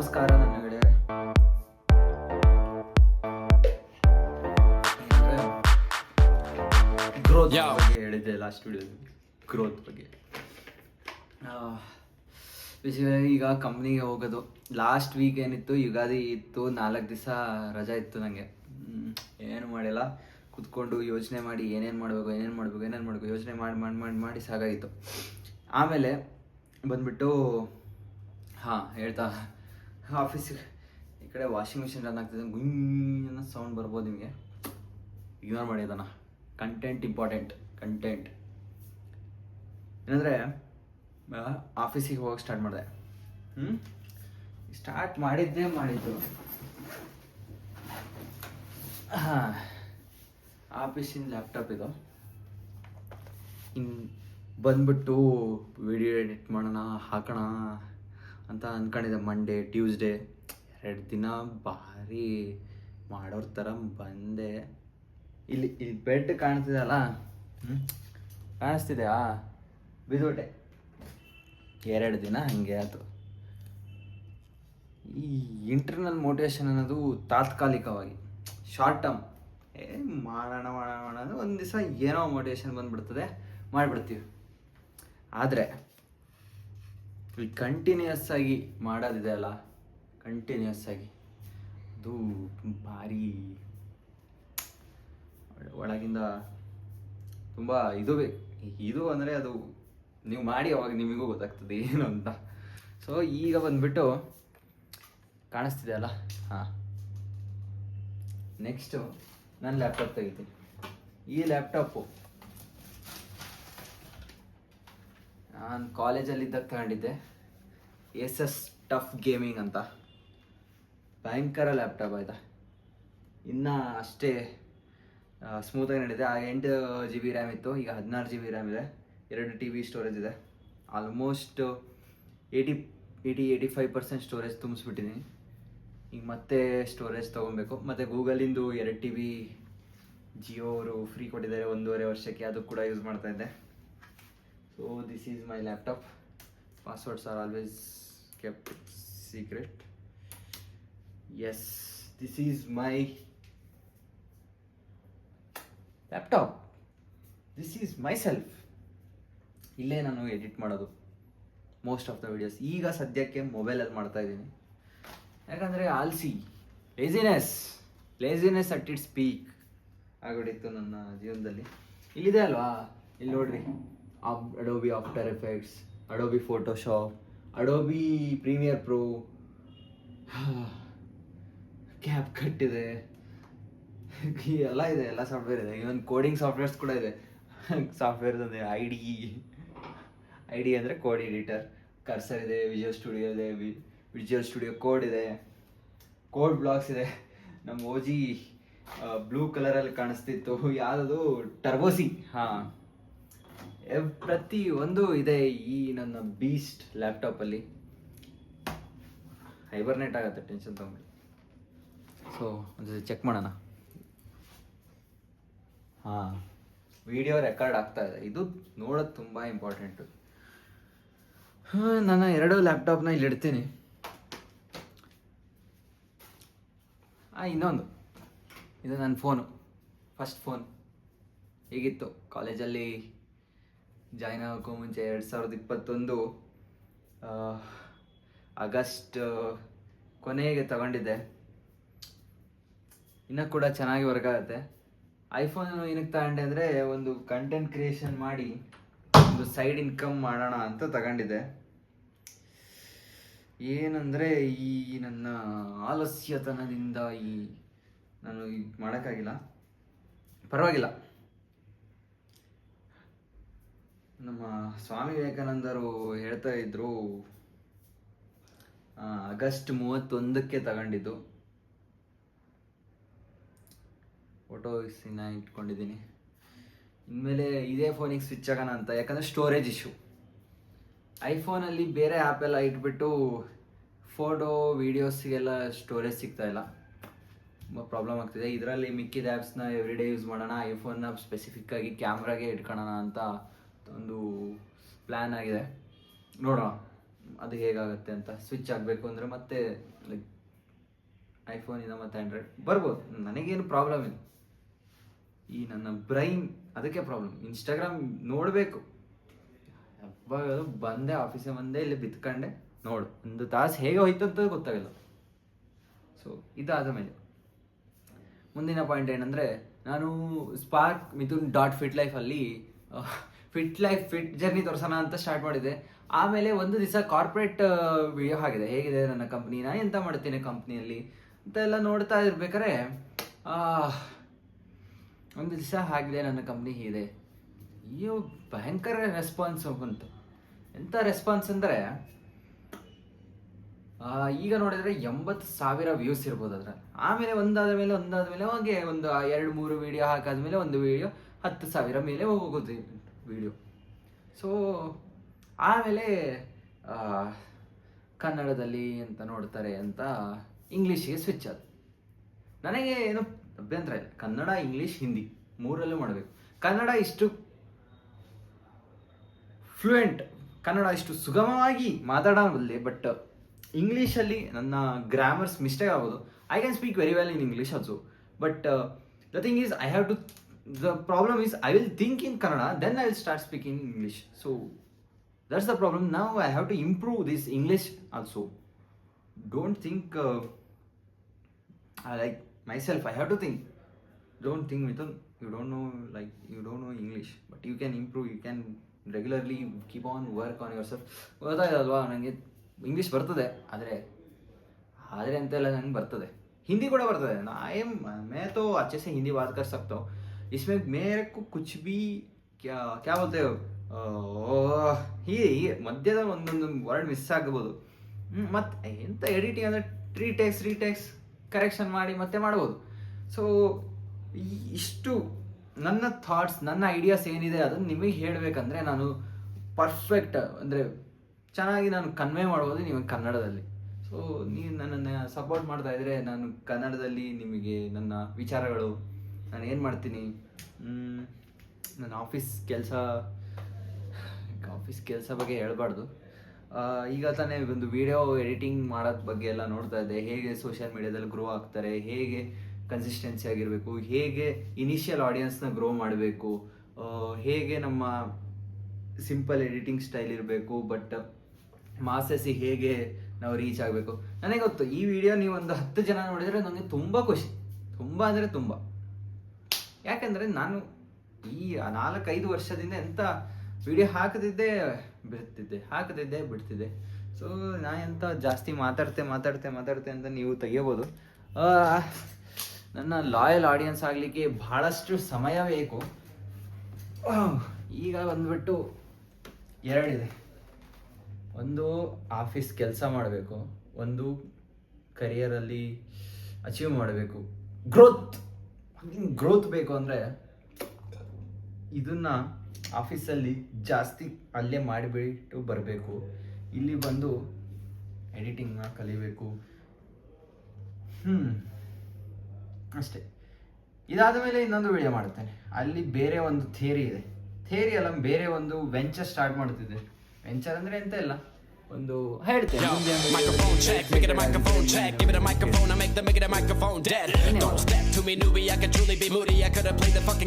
ನಮಸ್ಕಾರ ನನ್ನ ಗೆಳೆಯರೆ. ಗ್ರೋತ್ ಬಗ್ಗೆ ಹೇಳಿದ್ದೆ ಲಾಸ್ಟ್ ವಿಡಿಯೋದಲ್ಲಿ, ಗ್ರೋತ್ ಬಗ್ಗೆ. ಬೇಸಿಕಲಿ ಈಗ ಕಂಪ್ನಿಗೆ ಹೋಗೋದು. ಲಾಸ್ಟ್ ವೀಕ್ ಏನಿತ್ತು, ಯುಗಾದಿ ಇತ್ತು, 4 ದಿವಸ ರಜಾ ಇತ್ತು ನನಗೆ. ಏನು ಮಾಡಿಲ್ಲ, ಕುತ್ಕೊಂಡು ಯೋಚನೆ ಮಾಡಿ ಏನೇನು ಮಾಡಬೇಕು ಯೋಚನೆ ಮಾಡಿ ಸಾಕಾಗಿತ್ತು. ಆಮೇಲೆ ಬಂದ್ಬಿಟ್ಟು ಹೇಳ್ತಾ ಆಫೀಸಿಗೆ ಈ ಕಡೆ ವಾಷಿಂಗ್ ಮಿಷಿನ್ ರನ್ ಆಗ್ತಿದೆ, ಗುಂಗ್ ಅನ್ನೋ ಸೌಂಡ್ ಬರ್ಬೋದು ನಿಮಗೆ, ಇಗ್ನೋರ್ ಮಾಡಿ ಅದನ್ನು. Content important. ಕಂಟೆಂಟ್ ಏನಂದರೆ, ಆಫೀಸಿಗೆ ಹೋಗಕ್ಕೆ ಸ್ಟಾರ್ಟ್ ಮಾಡಿದೆ. ಸ್ಟಾರ್ಟ್ ಮಾಡಿದ್ದು ಆಫೀಸಿನ ಲ್ಯಾಪ್ಟಾಪ್ ಇದು. ಇನ್ನು ಬಂದ್ಬಿಟ್ಟು ವಿಡಿಯೋ ಎಡಿಟ್ ಮಾಡೋಣ, ಹಾಕೋಣ ಅಂತ ಅಂದ್ಕೊಂಡಿದ್ದೆ. ಮಂಡೇ ಟ್ಯೂಸ್ಡೇ 2 ದಿನ ಭಾರಿ ಮಾಡೋರ ಥರ ಬಂದೆ. ಇಲ್ಲಿ ಬೆಡ್ ಕಾಣ್ತಿದೆಯಲ್ಲ, ಕಾಣಿಸ್ತಿದೆಯಾ, ಬಿದ್ಬಿಟ್ಟೆ. 2 ದಿನ ಹಾಗೆ ಆಯಿತು. ಈ ಇಂಟರ್ನಲ್ ಮೋಟಿವೇಶನ್ ಅನ್ನೋದು ತಾತ್ಕಾಲಿಕವಾಗಿ, ಶಾರ್ಟ್ ಟರ್ಮ್, ಮಾಡೋಣ ಅಂದರೆ ಒಂದು ದಿವಸ ಏನೋ ಮೋಟಿವೇಶನ್ ಬಂದುಬಿಡ್ತದೆ, ಮಾಡಿಬಿಡ್ತೀವಿ. ಆದರೆ ಈ ಕಂಟಿನ್ಯೂಯಸ್ ಆಗಿ ಮಾಡೋದಿದೆ ಅಲ್ಲ, ಕಂಟಿನ್ಯೂಯಸ್ ಆಗಿ ಅದು ಭಾರಿ ಒಳಗಿಂದ ತುಂಬ ಇದು ಅಂದರೆ ಅದು ನೀವು ಮಾಡಿ ಅವಾಗ ನಿಮಗೂ ಗೊತ್ತಾಗ್ತದೆ ಏನು ಅಂತ. ಸೊ ಈಗ ಬಂದುಬಿಟ್ಟು ಕಾಣಿಸ್ತಿದೆ ಅಲ್ಲ, ನೆಕ್ಸ್ಟು ನನ್ನ ಲ್ಯಾಪ್ಟಾಪ್ ತೆಗಿತೀನಿ. ಈ ಲ್ಯಾಪ್ಟಾಪು ನಾನು ಕಾಲೇಜಲ್ಲಿದ್ದಾಗ ತಗೊಂಡಿದ್ದೆ, ಏಸಸ್ ಟಫ್ ಗೇಮಿಂಗ್ ಅಂತ. ಭಯಂಕರ ಲ್ಯಾಪ್ಟಾಪ್ ಆಯಿತಾ, ಇನ್ನೂ ಅಷ್ಟೇ ಸ್ಮೂತಾಗಿ ನಡೀತೆ. 8 GB ರ್ಯಾಮ್ ಇತ್ತು, ಈಗ 16 GB ರ್ಯಾಮ್ ಇದೆ, 2 TB ಸ್ಟೋರೇಜ್ ಇದೆ. ಆಲ್ಮೋಸ್ಟ್ 80-85% ಸ್ಟೋರೇಜ್ ತುಂಬಿಸ್ಬಿಟ್ಟಿದ್ದೀನಿ. ಈಗ ಮತ್ತೆ ಸ್ಟೋರೇಜ್ ತೊಗೊಬೇಕು. ಮತ್ತು ಗೂಗಲಿಂದು 2 TB ಜಿಯೋ ಅವರು ಫ್ರೀ ಕೊಟ್ಟಿದ್ದಾರೆ 1.5 ವರ್ಷಕ್ಕೆ, ಅದು ಕೂಡ ಯೂಸ್ ಮಾಡ್ತಾಯಿದ್ದೆ. So this is my laptop. Passwords are always kept secret. Yes, this is my laptop. This is myself. ಇಲ್ಲೇ ನಾನು ಎಡಿಟ್ ಮಾಡೋದು ಮೋಸ್ಟ್ ಆಫ್ ದ ವಿಡಿಯೋಸ್. ಈಗ ಸದ್ಯಕ್ಕೆ ಮೊಬೈಲಲ್ಲಿ ಮಾಡ್ತಾ ಇದ್ದೀನಿ, ಯಾಕಂದರೆ ಆಲ್ಸಿ, ಲೇಸಿನೆಸ್ ಅಟ್ ಇಟ್ಸ್ ಪೀಕ್ ಆಗಿಬಿಟ್ಟಿತ್ತು ನನ್ನ ಜೀವನದಲ್ಲಿ. ಇಲ್ಲಿದೆ ಅಲ್ವಾ, ಇಲ್ಲಿ ನೋಡ್ರಿ, Adobe After Effects, Adobe Photoshop, Adobe Premiere Pro, CapCut ಇದೆ, ಎಲ್ಲ ಇದೆ, ಎಲ್ಲ ಸಾಫ್ಟ್ವೇರ್ ಇದೆ. ಇವನ್ ಕೋಡಿಂಗ್ ಸಾಫ್ಟ್ವೇರ್ಸ್ ಕೂಡ ಇದೆ. ಸಾಫ್ಟ್ವೇರ್ ಅಂದರೆ ಐ ಡಿ ಅಂದರೆ ಕೋಡ್ ಎಡಿಟರ್, ಕರ್ಸರ್ ಇದೆ, ವಿಜುವಲ್ ಸ್ಟುಡಿಯೋ ಇದೆ, ವಿಜುವಲ್ ಸ್ಟುಡಿಯೋ ಕೋಡ್ ಇದೆ, ಕೋಡ್ ಬ್ಲಾಕ್ಸ್ ಇದೆ. ನಮ್ಮ ಓಜಿ ಬ್ಲೂ ಕಲರಲ್ಲಿ ಕಾಣಿಸ್ತಿತ್ತು, ಯಾವುದದು ಟರ್ಬೋಸಿ. ಪ್ರತಿ ಒಂದು ಇದೆ ಈ ನನ್ನ ಬೀಸ್ಟ್ ಲ್ಯಾಪ್ಟಾಪಲ್ಲಿ. ಹೈಬರ್ನೇಟ್ ಆಗುತ್ತೆ, ಟೆನ್ಷನ್ ತಗೊಂಡು. ಸೊ ಒಂದು ಚೆಕ್ ಮಾಡೋಣ. ವಿಡಿಯೋ ರೆಕಾರ್ಡ್ ಆಗ್ತಾ ಇದೆ, ಇದು ನೋಡೋದು ತುಂಬ ಇಂಪಾರ್ಟೆಂಟು. ನನ್ನ 2 ಲ್ಯಾಪ್ಟಾಪ್ನ ಇಲ್ಲಿ ಇಡ್ತೀನಿ. ಇನ್ನೊಂದು, ಇದು ನನ್ನ ಫೋನು, ಫಸ್ಟ್ ಫೋನ್. ಹೇಗಿತ್ತು ಕಾಲೇಜಲ್ಲಿ ಜಾಯ್ನ್ ಆಗೋಕ್ಕೂ ಮುಂಚೆ 2021 ಆಗಸ್ಟ್ ಕೊನೆಗೆ ತಗೊಂಡಿದ್ದೆ. ಇನ್ನೂ ಕೂಡ ಚೆನ್ನಾಗಿ ವರ್ಕ್ ಆಗುತ್ತೆ. ಐಫೋನು ಏನಕ್ಕೆ ತಗೊಂಡೆ ಅಂದರೆ, ಒಂದು ಕಂಟೆಂಟ್ ಕ್ರಿಯೇಷನ್ ಮಾಡಿ ಒಂದು ಸೈಡ್ ಇನ್ಕಮ್ ಮಾಡೋಣ ಅಂತ ತಗೊಂಡಿದ್ದೆ. ಏನಂದರೆ ಈ ನನ್ನ ಆಲಸ್ಯತನದಿಂದ ನಾನು ಇದು ಮಾಡೋಕ್ಕಾಗಿಲ್ಲ. ಪರವಾಗಿಲ್ಲ, ನಮ್ಮ ಸ್ವಾಮಿ ವಿವೇಕಾನಂದರು ಹೇಳ್ತಾ ಇದ್ರು, ಆಗಸ್ಟ್ 31ಕ್ಕೆ ತಗೊಂಡಿದ್ದು. ಫೋಟೋಸಿನ ಇಟ್ಕೊಂಡಿದ್ದೀನಿ. ಇನ್ಮೇಲೆ ಇದೇ ಫೋನಿಗೆ ಸ್ವಿಚ್ ಆಗೋಣ ಅಂತ, ಯಾಕಂದರೆ ಸ್ಟೋರೇಜ್ ಇಶ್ಯೂ. ಐಫೋನಲ್ಲಿ ಬೇರೆ ಆ್ಯಪೆಲ್ಲ ಇಟ್ಬಿಟ್ಟು ಫೋಟೋ ವೀಡಿಯೋಸಿಗೆಲ್ಲ ಸ್ಟೋರೇಜ್ ಸಿಗ್ತಾಯಿಲ್ಲ, ತುಂಬ ಪ್ರಾಬ್ಲಮ್ ಆಗ್ತಿದೆ. ಇದರಲ್ಲಿ ಮಿಕ್ಕಿದ ಆ್ಯಪ್ಸ್ನ ಎವ್ರಿ ಡೇ ಯೂಸ್ ಮಾಡೋಣ, ಐಫೋನ್ನ ಸ್ಪೆಸಿಫಿಕ್ಕಾಗಿ ಕ್ಯಾಮ್ರಾಗೆ ಇಟ್ಕೊಳ್ಳೋಣ ಅಂತ ಒಂದು ಪ್ಲ್ಯಾನ್ ಆಗಿದೆ. ನೋಡೋಣ, ಅದು ಹೇಗಾಗುತ್ತೆ ಅಂತ. ಸ್ವಿಚ್ ಆಗಬೇಕು ಅಂದರೆ ಮತ್ತೆ ಲೈಕ್ ಐಫೋನಿಂದ ಮತ್ತೆ ಆ್ಯಂಡ್ರಾಯ್ಡ್ ಬರ್ಬೋದು, ನನಗೇನು ಪ್ರಾಬ್ಲಮ್ ಇಲ್ಲ. ಈ ನನ್ನ ಬ್ರೈನ್ ಅದಕ್ಕೆ ಪ್ರಾಬ್ಲಮ್. ಇನ್ಸ್ಟಾಗ್ರಾಮ್ ನೋಡಬೇಕು, ಯಾವಾಗ ಬಂದೆ ಆಫೀಸಿಗೆ ಬಂದೆ ಇಲ್ಲಿ ಬಿತ್ಕೊಂಡೆ ನೋಡು, 1 ತಾಸು ಹೇಗೆ ಹೋಯ್ತು ಅಂತ ಗೊತ್ತಾಗಿಲ್ಲ. ಸೊ ಇದಾದ ಮೇಲೆ ಮುಂದಿನ ಪಾಯಿಂಟ್ ಏನಂದರೆ, ನಾನು ಸ್ಪಾರ್ಕ್ ಮಿಥುನ್ .fit ಲೈಫಲ್ಲಿ ಫಿಟ್ ಜರ್ನಿ ತೋರಿಸೋಣ ಅಂತ ಸ್ಟಾರ್ಟ್ ಮಾಡಿದೆ. ಆಮೇಲೆ ಒಂದು ದಿವಸ ಕಾರ್ಪೊರೇಟ್ ವಿಡಿಯೋ ಆಗಿದೆ, ಹೇಗಿದೆ ನನ್ನ ಕಂಪ್ನಿ, ನಾನು ಎಂತ ಮಾಡ್ತೀನಿ ಕಂಪ್ನಿಯಲ್ಲಿ ಅಂತ ಎಲ್ಲ ನೋಡ್ತಾ ಇರ್ಬೇಕಾದ್ರೆ ಒಂದು ದಿವಸ ಆಗಿದೆ ನನ್ನ ಕಂಪ್ನಿ ಇದೆ. ಅಯ್ಯೋ ಭಯಂಕರ ರೆಸ್ಪಾನ್ಸ್ ಬಂತು. ಎಂಥ ರೆಸ್ಪಾನ್ಸ್ ಅಂದರೆ, ಈಗ ನೋಡಿದರೆ 80,000 ವ್ಯೂಸ್ ಇರ್ಬೋದು ಅದ್ರಲ್ಲಿ. ಆಮೇಲೆ ಒಂದಾದ ಮೇಲೆ ಹಾಗೆ ಒಂದು 2-3 ವೀಡಿಯೋ ಹಾಕಾದ್ಮೇಲೆ ಒಂದು ವೀಡಿಯೋ 10,000 ಮೇಲೆ ಹೋಗೋದು ವೀಡಿಯೋ. ಸೊ ಆಮೇಲೆ ಕನ್ನಡದಲ್ಲಿ ಅಂತ ನೋಡ್ತಾರೆ ಅಂತ ಇಂಗ್ಲೀಷಿಗೆ ಸ್ವಿಚ್ ಆದ. ನನಗೆ ಏನು ಅಭ್ಯಂತರ ಇಲ್ಲ, ಕನ್ನಡ, ಇಂಗ್ಲೀಷ್, ಹಿಂದಿ 3ರಲ್ಲೂ ಮಾಡಬೇಕು. ಕನ್ನಡ ಇಷ್ಟು ಫ್ಲೂಯೆಂಟ್, ಕನ್ನಡ ಇಷ್ಟು ಸುಗಮವಾಗಿ ಮಾತಾಡಬಲ್ಲೆ, ಬಟ್ ಇಂಗ್ಲೀಷಲ್ಲಿ ನನ್ನ ಗ್ರಾಮರ್ಸ್ ಮಿಸ್ಟೇಕ್ ಆಗೋದು. I can speak very well in English also, but the thing is I have to, the problem is I will think in Kannada, then I will start speaking English. So that's the problem. Now I have to improve this English also. Don't think like myself, I have to think. Don't think Mithun, you don't know English, but you can improve, you can regularly keep on work on yourself. ಗೊತ್ತಾಯ್ತಲ್ವಾ, ನನಗೆ English ಬರ್ತದೆ, ಆದರೆ ಅಂತೆಲ್ಲ ನಂಗೆ ಬರ್ತದೆ. ಹಿಂದಿ ಕೂಡ ಬರ್ತದೆ. मैं तो अच्छे से हिंदी बात कर सकता हूँ. इसमें मेरे को कुछ भी क्या बोलते हो, ಹೀಗೆ ಮಧ್ಯದ ಒಂದೊಂದು ವರ್ಡ್ ಮಿಸ್ ಆಗ್ಬೋದು. ಮತ್ತು ಎಂತ ಎಡಿಟಿಂಗ್ ಅಂದರೆ ರೀಟೇಕ್ಸ್ ಕರೆಕ್ಷನ್ ಮಾಡಿ ಮತ್ತೆ ಮಾಡ್ಬೋದು. ಸೊ ಇಷ್ಟು ನನ್ನ ಥಾಟ್ಸ್, ನನ್ನ ಐಡಿಯಾಸ್ ಏನಿದೆ ಅದನ್ನು ನಿಮಗೆ ಹೇಳಬೇಕಂದ್ರೆ ನಾನು ಪರ್ಫೆಕ್ಟ್ ಅಂದರೆ ಚೆನ್ನಾಗಿ ನಾನು ಕನ್ವೆ ಮಾಡ್ಬೋದು ನಿಮಗೆ ಕನ್ನಡದಲ್ಲಿ. ಸೊ ನೀವು ನನ್ನನ್ನು ಸಪೋರ್ಟ್ ಮಾಡ್ತಾ ಇದ್ದರೆ ನಾನು ಕನ್ನಡದಲ್ಲಿ ನಿಮಗೆ ನನ್ನ ವಿಚಾರಗಳು, ನಾನು ಏನು ಮಾಡ್ತೀನಿ, ನನ್ನ ಆಫೀಸ್ ಕೆಲಸ ಬಗ್ಗೆ ಹೇಳಬಾರ್ದು. ಈಗ ತಾನೇ ಒಂದು ವಿಡಿಯೋ ಎಡಿಟಿಂಗ್ ಮಾಡೋದ್ ಬಗ್ಗೆ ಎಲ್ಲ ನೋಡ್ತಾ ಇದ್ದೆ, ಹೇಗೆ ಸೋಷಿಯಲ್ ಮೀಡಿಯಾದಲ್ಲಿ ಗ್ರೋ ಆಗ್ತಾರೆ, ಹೇಗೆ ಕನ್ಸಿಸ್ಟೆನ್ಸಿ ಆಗಿರಬೇಕು, ಹೇಗೆ ಇನಿಷಿಯಲ್ ಆಡಿಯನ್ಸ್ನ ಗ್ರೋ ಮಾಡಬೇಕು, ಹೇಗೆ ನಮ್ಮ ಸಿಂಪಲ್ ಎಡಿಟಿಂಗ್ ಸ್ಟೈಲ್ ಇರಬೇಕು, ಬಟ್ ಮಾಸಸ್ಸಿಗೆ ಹೇಗೆ ನಾವು ರೀಚ್ ಆಗಬೇಕು. ನನಗೆ ಗೊತ್ತು, ಈ ವಿಡಿಯೋ ನೀವು ಒಂದು 10 ಜನ ನೋಡಿದರೆ ನನಗೆ ತುಂಬ ಖುಷಿ, ತುಂಬ ಅಂದರೆ ತುಂಬ. ಯಾಕೆಂದರೆ ನಾನು ಈ 4-5 ವರ್ಷದಿಂದ ಎಂಥ ವಿಡಿಯೋ ಹಾಕದಿದ್ದೆ ಬಿಡ್ತಿದ್ದೆ. ಸೊ ನಾನು ಎಂತ ಜಾಸ್ತಿ ಮಾತಾಡ್ತೆ ಅಂತ ನೀವು ತೆಗಿಬೋದು. ನನ್ನ ಲಾಯಲ್ ಆಡಿಯನ್ಸ್ ಆಗಲಿಕ್ಕೆ ಬಹಳಷ್ಟು ಸಮಯ ಬೇಕು. ಈಗ ಬಂದ್ಬಿಟ್ಟು 2 ಇದೆ. ಒಂದು ಆಫೀಸ್ ಕೆಲಸ ಮಾಡಬೇಕು, ಒಂದು ಕರಿಯರಲ್ಲಿ ಅಚೀವ್ ಮಾಡಬೇಕು. ಗ್ರೋತ್ ಬೇಕು ಅಂದರೆ ಇದನ್ನು ಆಫೀಸಲ್ಲಿ ಜಾಸ್ತಿ ಅಲ್ಲೇ ಮಾಡಿಬಿಟ್ಟು ಬರಬೇಕು, ಇಲ್ಲಿ ಬಂದು ಎಡಿಟಿಂಗ್ನ ಕಲಿಬೇಕು. ಅಷ್ಟೇ. ಇದಾದ ಮೇಲೆ ಇನ್ನೊಂದು ವಿಡಿಯೋ ಮಾಡ್ತೇನೆ, ಅಲ್ಲಿ ಬೇರೆ ಒಂದು ಥಿಯರಿ ಇದೆ. ಥಿಯರಿ ಅಲ್ಲ, ಬೇರೆ ಒಂದು ವೆಂಚರ್ ಸ್ಟಾರ್ಟ್ ಮಾಡ್ತಿದ್ದೆ. ವೆಂಚರ್ ಅಂದರೆ ಎಂತ ಇಲ್ಲ, ಒಂದು ಹೇಳ್ತೇನೆ. Microphone check, make it a microphone check. Give it a microphone, I make it a microphone dead. Don't step to me, newbie, I could truly be moody. I could have played the fucking